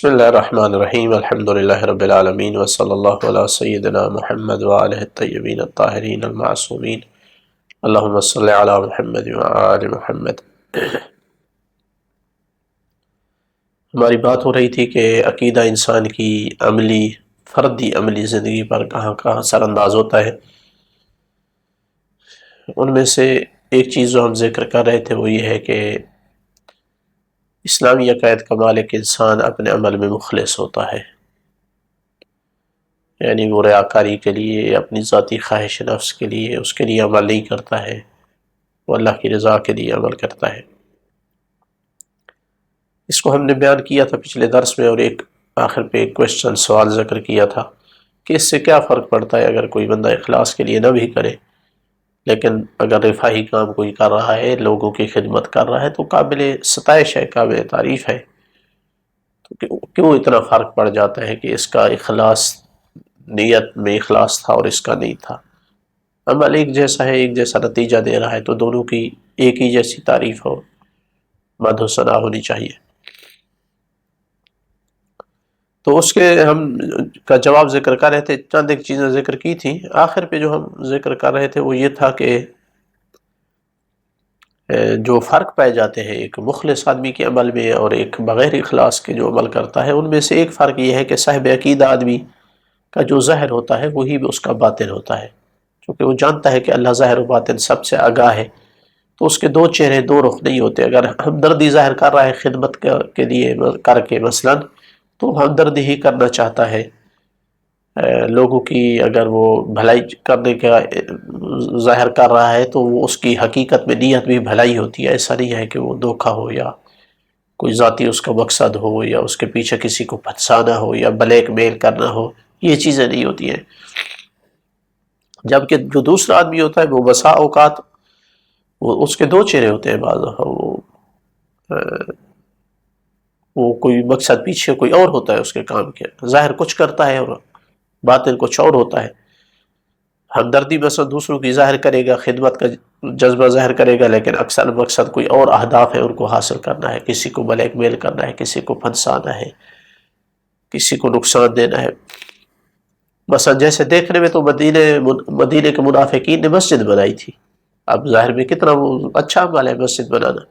بسم اللہ الرحمن الرحیم الحمد للہ رب العالمین وصلی اللہ علی سیدنا محمد وآلہ الطیبین الطاہرین المعصومین اللہم صلی علی محمد وآل محمد۔ ہماری بات ہو رہی تھی کہ عقیدہ انسان کی فردی عملی زندگی پر کہاں کہاں اثر انداز ہوتا ہے۔ ان میں سے ایک چیز جو ہم ذکر کر رہے تھے وہ یہ ہے کہ اسلامی عقائد کا مالک انسان اپنے عمل میں مخلص ہوتا ہے، یعنی وہ ریاکاری کے لیے، اپنی ذاتی خواہش نفس کے لیے اس کے لیے عمل نہیں کرتا ہے، وہ اللہ کی رضا کے لیے عمل کرتا ہے۔ اس کو ہم نے بیان کیا تھا پچھلے درس میں، اور ایک آخر پہ ایک سوال ذکر کیا تھا کہ اس سے کیا فرق پڑتا ہے اگر کوئی بندہ اخلاص کے لیے نہ بھی کرے، لیکن اگر رفاہی کام کوئی کر رہا ہے، لوگوں کی خدمت کر رہا ہے تو قابل ستائش ہے، قابل تعریف ہے۔ تو کیوں اتنا فرق پڑ جاتا ہے کہ اس کا اخلاص، نیت میں اخلاص تھا اور اس کا نہیں تھا؟ عمل ایک جیسا ہے، ایک جیسا نتیجہ دے رہا ہے، تو دونوں کی ایک ہی جیسی تعریف ہو، مدح و ثنا ہونی چاہیے۔ تو اس کے ہم کا جواب ذکر کر رہے تھے، چند ایک چیزیں ذکر کی تھی۔ آخر پہ جو ہم ذکر کر رہے تھے وہ یہ تھا کہ جو فرق پائے جاتے ہیں ایک مخلص آدمی کے عمل میں اور ایک بغیر اخلاص کے جو عمل کرتا ہے، ان میں سے ایک فرق یہ ہے کہ صاحب عقیدہ آدمی کا جو ظاہر ہوتا ہے وہی اس کا باطن ہوتا ہے، کیونکہ وہ جانتا ہے کہ اللہ ظاہر و باطن سب سے آگاہ ہے، تو اس کے دو چہرے، دو رخ نہیں ہوتے۔ اگر ہمدردی ظاہر کر رہا ہے خدمت کے لیے کر کے مثلا، تو ہمدردی ہی کرنا چاہتا ہے۔ لوگوں کی اگر وہ بھلائی کرنے کا ظاہر کر رہا ہے تو وہ اس کی حقیقت میں نیت بھی بھلائی ہوتی ہے، ایسا نہیں ہے کہ وہ دھوکہ ہو یا کوئی ذاتی اس کا مقصد ہو یا اس کے پیچھے کسی کو پھنسانا ہو یا بلیک میل کرنا ہو، یہ چیزیں نہیں ہوتی ہیں۔ جبکہ جو دوسرا آدمی ہوتا ہے وہ بسا اوقات وہ اس کے دو چہرے ہوتے ہیں، بعض وہ کوئی مقصد پیچھے کوئی اور ہوتا ہے، اس کے کام کے ظاہر کچھ کرتا ہے اور باطن کچھ اور ہوتا ہے۔ ہمدردی مثلا دوسروں کی ظاہر کرے گا، خدمت کا جذبہ ظاہر کرے گا، لیکن اکثر مقصد کوئی اور اہداف ہے ان کو حاصل کرنا ہے، کسی کو بلیک میل کرنا ہے، کسی کو پھنسانا ہے، کسی کو نقصان دینا ہے۔ مثلا جیسے دیکھنے میں تو مدینے کے منافقین نے مسجد بنائی تھی، اب ظاہر میں کتنا وہ اچھا عمل ہے مسجد بنانا،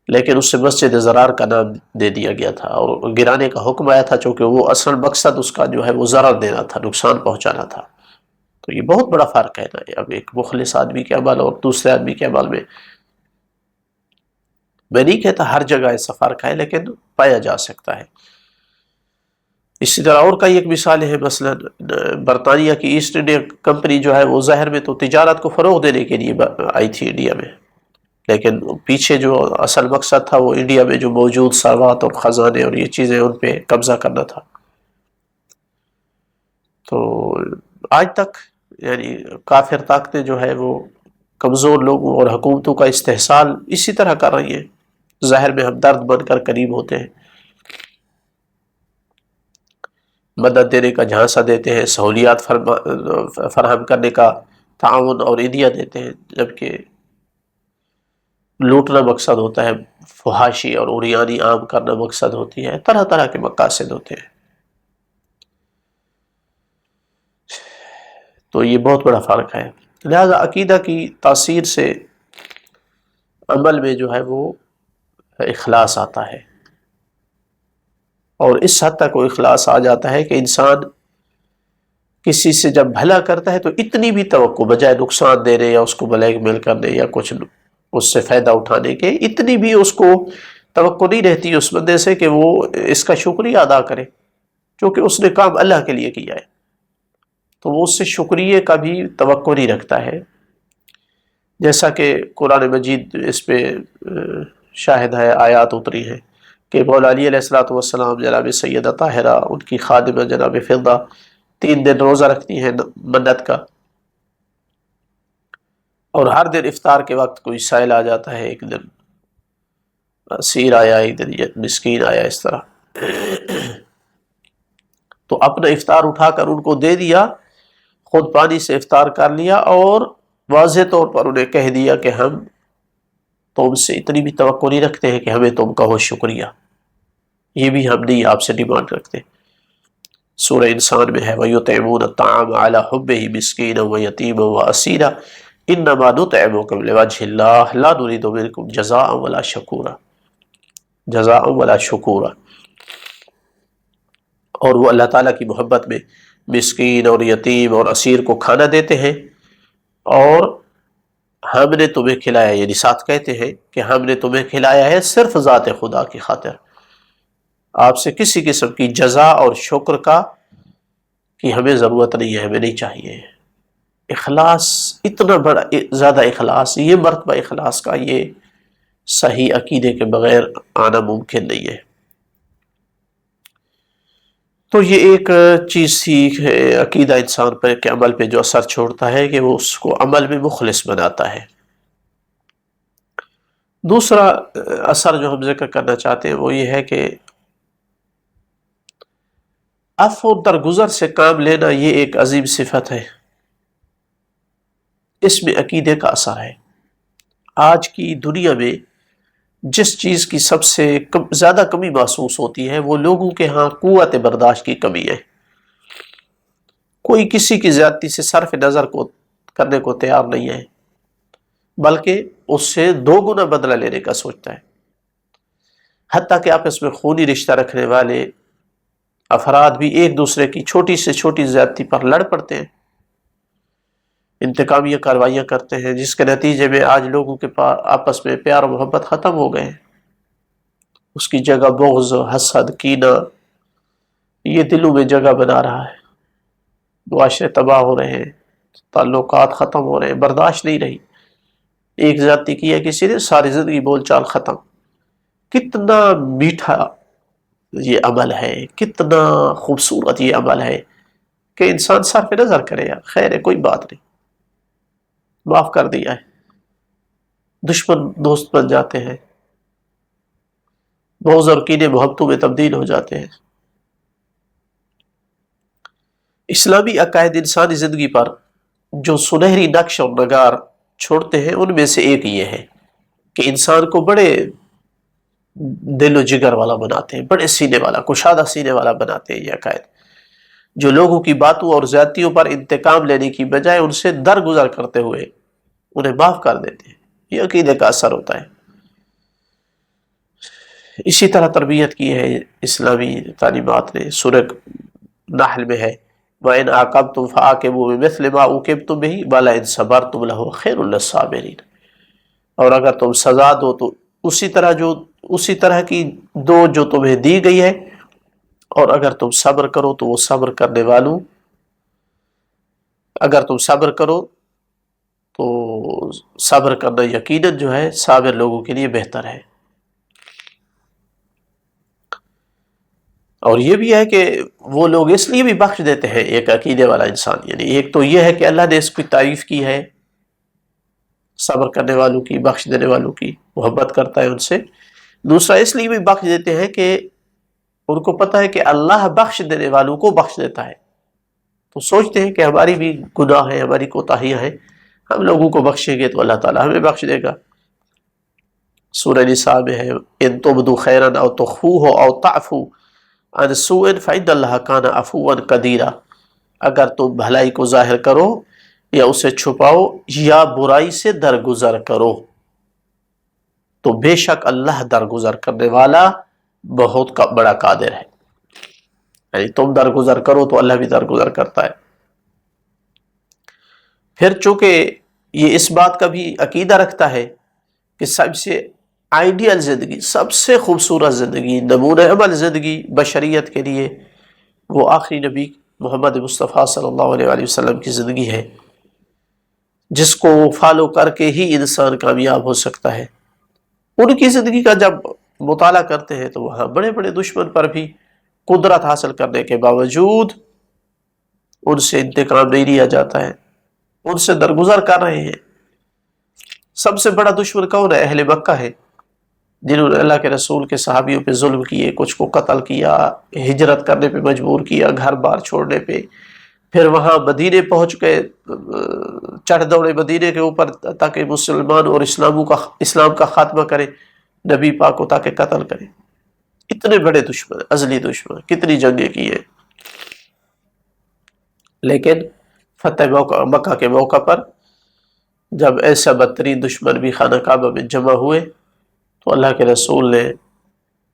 لیکن اس سے مسجد ضرار کا نام دے دیا گیا تھا اور گرانے کا حکم آیا تھا، چونکہ وہ اصل مقصد اس کا جو ہے وہ ضرر دینا تھا، نقصان پہنچانا تھا۔ تو یہ بہت بڑا فرق ہے نا، اب ایک مخلص آدمی کے عمل اور دوسرے آدمی کے عمل میں۔ میں نہیں کہتا ہر جگہ ایسا فرق ہے، لیکن پایا جا سکتا ہے۔ اسی طرح اور کئی ایک مثالیں ہیں، مثلا برطانیہ کی ایسٹ انڈیا کمپنی جو ہے وہ ظاہر میں تو تجارت کو فروغ دینے کے لیے آئی تھی انڈیا میں، لیکن پیچھے جو اصل مقصد تھا وہ انڈیا میں جو موجود ثروات اور خزانے اور یہ چیزیں ان پہ قبضہ کرنا تھا۔ تو آج تک یعنی کافر طاقتیں جو ہے وہ کمزور لوگوں اور حکومتوں کا استحصال اسی طرح کر رہی ہیں، ظاہر میں ہم درد بن کر قریب ہوتے ہیں، مدد دینے کا جھانسا دیتے ہیں، سہولیات فراہم کرنے کا تعاون اور عطیہ دیتے ہیں، جبکہ لوٹنا مقصد ہوتا ہے، فحاشی اور عریانی عام کرنا مقصد ہوتی ہے، طرح طرح کے مقاصد ہوتے ہیں۔ تو یہ بہت بڑا فرق ہے۔ لہذا عقیدہ کی تاثیر سے عمل میں جو ہے وہ اخلاص آتا ہے، اور اس حد تک وہ اخلاص آ جاتا ہے کہ انسان کسی سے جب بھلا کرتا ہے تو اتنی بھی توقع، بجائے نقصان دینے یا اس کو بلیک میل کرنے یا کچھ اس سے فائدہ اٹھانے کے، اتنی بھی اس کو توقع نہیں رہتی اس بندے سے کہ وہ اس کا شکریہ ادا کرے، کیونکہ اس نے کام اللہ کے لیے کیا ہے، تو وہ اس سے شکریہ کا بھی توقع نہیں رکھتا ہے۔ جیسا کہ قرآن مجید اس پہ شاہد ہے، آیات اتری ہیں کہ مولا علی علیہ الصلوۃ والسلام، جناب سیدہ طاہرہ، ان کی خادمہ جناب فضہ 3 دن روزہ رکھتی ہیں منت کا، اور ہر دن افطار کے وقت کوئی سائل آ جاتا ہے، ایک دن اسیر آیا، ایک دن مسکین آیا، اس طرح تو اپنا افطار اٹھا کر ان کو دے دیا، خود پانی سے افطار کر لیا، اور واضح طور پر انہیں کہہ دیا کہ ہم تم سے اتنی بھی توقع نہیں رکھتے ہیں کہ ہمیں تم کہو شکریہ، یہ بھی ہم نہیں آپ سے ڈیمانڈ رکھتے. سورہ انسان میں ہے وَيُطْعِمُونَ الطَّعَامَ عَلَى حُبِّهِ مِسْكِينًا وَيَتِيمًا وَأَسِيرًا إِنَّمَا نُطْعِمُكُمْ لِوَجْهِ اللَّهِ لَا نُرِيدُ مِنكُمْ جَزَاءً وَلَا شُكُورًا. اور وہ اللہ تعالیٰ کی محبت میں مسکین اور یتیم اور اسیر کو کھانا دیتے ہیں، اور ہم نے تمہیں کھلایا، یعنی ساتھ کہتے ہیں کہ ہم نے تمہیں کھلایا ہے صرف ذات خدا کی خاطر. آپ سے کسی قسم کی جزا اور شکر کی ہمیں ضرورت نہیں ہے، ہمیں نہیں چاہیے. اخلاص، اتنا بڑا زیادہ اخلاص، یہ مرتبہ اخلاص کا یہ صحیح عقیدے کے بغیر آنا ممکن نہیں ہے. تو یہ ایک چیز تھی عقیدہ انسان پر کہ عمل پہ جو اثر چھوڑتا ہے کہ وہ اس کو عمل میں مخلص بناتا ہے. دوسرا اثر جو ہم ذکر کرنا چاہتے ہیں وہ یہ ہے کہ عفو و درگزر سے کام لینا، یہ ایک عظیم صفت ہے، اس میں عقیدے کا اثر ہے. آج کی دنیا میں جس چیز کی سب سے زیادہ کمی محسوس ہوتی ہے وہ لوگوں کے ہاں قوت برداشت کی کمی ہے. کوئی کسی کی زیادتی سے صرف نظر کو کرنے کو تیار نہیں ہے، بلکہ اس سے 2 گنا بدلہ لینے کا سوچتا ہے. حتیٰ کہ آپس میں خونی رشتہ رکھنے والے افراد بھی ایک دوسرے کی چھوٹی سے چھوٹی زیادتی پر لڑ پڑتے ہیں، انتقامیہ کارروائیاں کرتے ہیں، جس کے نتیجے میں آج لوگوں کے آپس میں پیار و محبت ختم ہو گئے ہیں. اس کی جگہ بغض، حسد، کینہ یہ دلوں میں جگہ بنا رہا ہے. معاشرے تباہ ہو رہے ہیں، تعلقات ختم ہو رہے ہیں، برداشت نہیں رہی. ایک زیادتی کی ہے کسی نے، ساری زندگی بول چال ختم. کتنا میٹھا یہ عمل ہے، کتنا خوبصورت یہ عمل ہے کہ انسان صرف نظر کرے یار خیر ہے، کوئی بات نہیں، معاف کر دیا ہے. دشمن دوست بن جاتے ہیں، بغض اور کینے محبتوں میں تبدیل ہو جاتے ہیں. اسلامی عقائد انسانی زندگی پر جو سنہری نقش اور نگار چھوڑتے ہیں ان میں سے ایک یہ ہے کہ انسان کو بڑے دل و جگر والا بناتے ہیں، بڑے سینے والا، کشادہ سینے والا بناتے ہیں. یہ عقائد جو لوگوں کی باتوں اور زیادتیوں پر انتقام لینے کی بجائے ان سے درگزر کرتے ہوئے انہیں معاف کر دیتے ہیں، یہ عقیدے کا اثر ہوتا ہے. اسی طرح تربیت کی ہے اسلامی تعلیمات نے. سورہ نحل میں ہے وَإِنْ عَاقَبْتُمْ فَعَاقِبُوا بِمِثْلِ مَا عُوقِبْتُمْ بِهِ وَلَئِنْ صَبَرْتُمْ لَهُوَ خَيْرٌ لِلصَّابِرِينَ. اور اگر تم سزا دو تو اسی طرح کی دو جو تمہیں دی گئی ہے، اور اگر تم صبر کرو تو وہ صبر کرنے والوں، اگر تم صبر کرو تو صبر کرنا یقیناً جو ہے صابر لوگوں کے لیے بہتر ہے. اور یہ بھی ہے کہ وہ لوگ اس لیے بھی بخش دیتے ہیں ایک عقیدے والا انسان، یعنی ایک تو یہ ہے کہ اللہ نے اس کی تعریف کی ہے، صبر کرنے والوں کی، بخش دینے والوں کی، محبت کرتا ہے ان سے. دوسرا اس لیے بھی بخش دیتے ہیں کہ ان کو پتہ ہے کہ اللہ بخش دینے والوں کو بخش دیتا ہے، تو سوچتے ہیں کہ ہماری بھی گناہ ہیں، ہماری کوتاہیاں ہیں، ہم لوگوں کو بخشیں گے تو اللہ تعالیٰ ہمیں بخش دے گا. سورہ نساء میں ہے ان تبدوا خیرا او تخفوہ او تعفو عن سوء فإن اللہ کان عفوا قدیرا. اگر تم بھلائی کو ظاہر کرو یا اسے چھپاؤ یا برائی سے درگزر کرو تو بے شک اللہ درگزر کرنے والا بہت بڑا قادر ہے. یعنی تم درگزر کرو تو اللہ بھی درگزر کرتا ہے. پھر چونکہ یہ اس بات کا بھی عقیدہ رکھتا ہے کہ سب سے آئیڈیل زندگی، سب سے خوبصورت زندگی، نمونہ عمل زندگی بشریت کے لیے وہ آخری نبی محمد مصطفیٰ صلی اللہ علیہ وآلہ وسلم کی زندگی ہے، جس کو فالو کر کے ہی انسان کامیاب ہو سکتا ہے. ان کی زندگی کا جب مطالعہ کرتے ہیں تو وہاں بڑے بڑے دشمن پر بھی قدرت حاصل کرنے کے باوجود ان سے انتقام نہیں لیا جاتا ہے، ان سے درگزر کر رہے ہیں. سب سے بڑا دشمن کون ہے؟ اہل مکہ ہے، جنہوں نے اللہ کے رسول کے صحابیوں پہ ظلم کیے، کچھ کو قتل کیا، ہجرت کرنے پہ مجبور کیا، گھر بار چھوڑنے پہ. پھر وہاں مدینے پہنچ کے چڑھ دوڑے مدینے کے اوپر تاکہ مسلمان اور اسلام کا خاتمہ کرے، نبی پاک کو تاکہ قتل کرے. اتنے بڑے دشمن، ازلی دشمن، کتنی جنگیں کی ہیں، لیکن فتح مکہ کے موقع پر جب ایسا بدترین دشمن بھی خانہ کعبہ میں جمع ہوئے تو اللہ کے رسول نے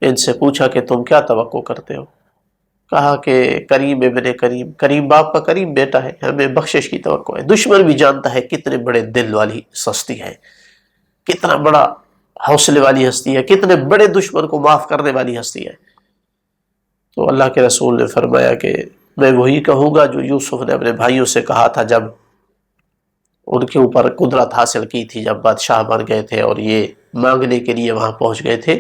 ان سے پوچھا کہ تم کیا توقع کرتے ہو؟ کہا کہ کریم ابن کریم، کریم باپ کا کریم بیٹا ہے، ہمیں بخشش کی توقع ہے۔ دشمن بھی جانتا ہے کتنے بڑے دل والی ہستی ہے، کتنا بڑا حوصلے والی ہستی ہے، کتنے بڑے دشمن کو معاف کرنے والی ہستی ہے۔ تو اللہ کے رسول نے فرمایا کہ میں وہی کہوں گا جو یوسف نے اپنے بھائیوں سے کہا تھا جب ان کے اوپر قدرت حاصل کی تھی، جب بادشاہ بن گئے تھے اور یہ مانگنے کے لیے وہاں پہنچ گئے تھے،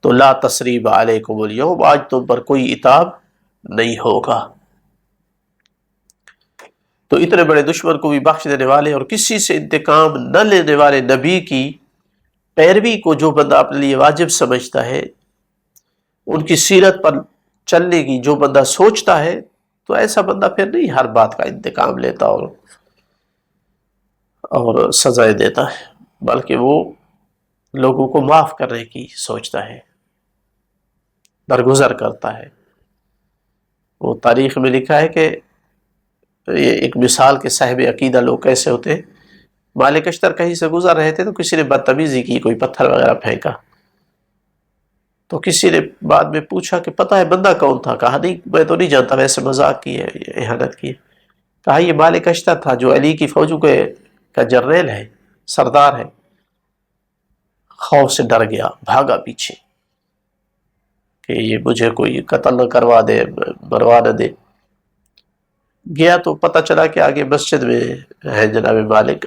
تو لا تثریب علیکم اليوم، آج تم پر کوئی عتاب نہیں ہوگا۔ تو اتنے بڑے دشمن کو بھی بخش دینے والے اور کسی سے انتقام نہ لینے والے نبی کی پیروی کو جو بندہ اپنے لیے واجب سمجھتا ہے، ان کی سیرت پر چلنے کی جو بندہ سوچتا ہے، تو ایسا بندہ پھر نہیں ہر بات کا انتقام لیتا اور سزائیں دیتا ہے، بلکہ وہ لوگوں کو معاف کرنے کی سوچتا ہے، درگزر کرتا ہے۔ وہ تاریخ میں لکھا ہے کہ یہ ایک مثال کے صاحب عقیدہ لوگ کیسے ہوتے ہیں، مالک اشتر کہیں سے گزر رہے تھے تو کسی نے بدتمیزی کی، کوئی پتھر وغیرہ پھینکا، تو کسی نے بعد میں پوچھا کہ پتہ ہے بندہ کون تھا؟ کہا نہیں میں تو نہیں جانتا، ویسے مذاق کی ہے، احانت کی ہے۔ کہا یہ مالک اشتر تھا جو علی کی فوجوں کا جرنیل ہے، سردار ہے۔ خوف سے ڈر گیا، بھاگا پیچھے کہ یہ مجھے کوئی قتل نہ کروا دے، مروا نہ دے۔ گیا تو پتہ چلا کہ آگے مسجد میں ہے جناب مالک۔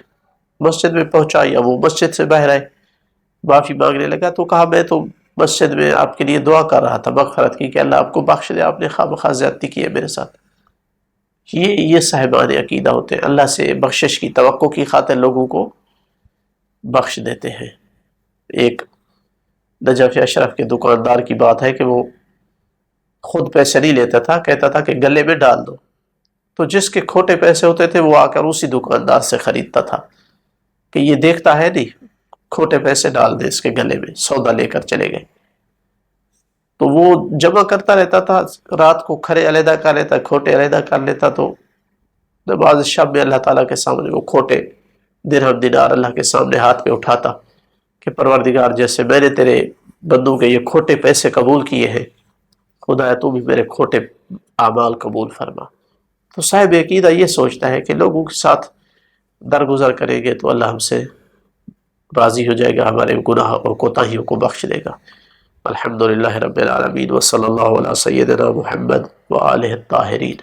مسجد میں پہنچا یا وہ مسجد سے باہر آئے، معافی مانگنے لگا تو کہا میں تو مسجد میں آپ کے لیے دعا کر رہا تھا مغفرت کی کہ اللہ آپ کو بخش دے، آپ نے خواہ زیادتی کی ہے میرے ساتھ۔ یہ صاحبان عقیدہ ہوتے ہیں، اللہ سے بخشش کی توقع کی خاطر لوگوں کو بخش دیتے ہیں۔ ایک نجف اشرف کے دکاندار کی بات ہے کہ وہ خود پیسے نہیں لیتا تھا، کہتا تھا کہ گلے میں ڈال دو، تو جس کے کھوٹے پیسے ہوتے تھے وہ آ کر اسی دکاندار سے خریدتا تھا کہ یہ دیکھتا ہے نہیں، کھوٹے پیسے ڈال دے اس کے گلے میں، سودا لے کر چلے گئے۔ تو وہ جمع کرتا رہتا تھا، رات کو کھرے علیحدہ کر لیتا، کھوٹے علیحدہ کر لیتا، تو نماز شب میں اللہ تعالیٰ کے سامنے وہ کھوٹے درہم دینار اللہ کے سامنے ہاتھ پہ اٹھاتا کہ پروردگار جیسے میں نے تیرے بندوں کے یہ کھوٹے پیسے قبول کیے ہیں، خدا تو بھی میرے کھوٹے اعمال قبول فرما۔ تو صاحب عقیدہ یہ سوچتا ہے کہ لوگوں کے ساتھ درگزر کریں گے تو اللہ ہم سے راضی ہو جائے گا، ہمارے گناہ اور کوتاہیوں کو بخش دے گا۔ الحمدللہ رب العالمین، وصلی اللہ علی سیدنا محمد وآلہ الطاہرین۔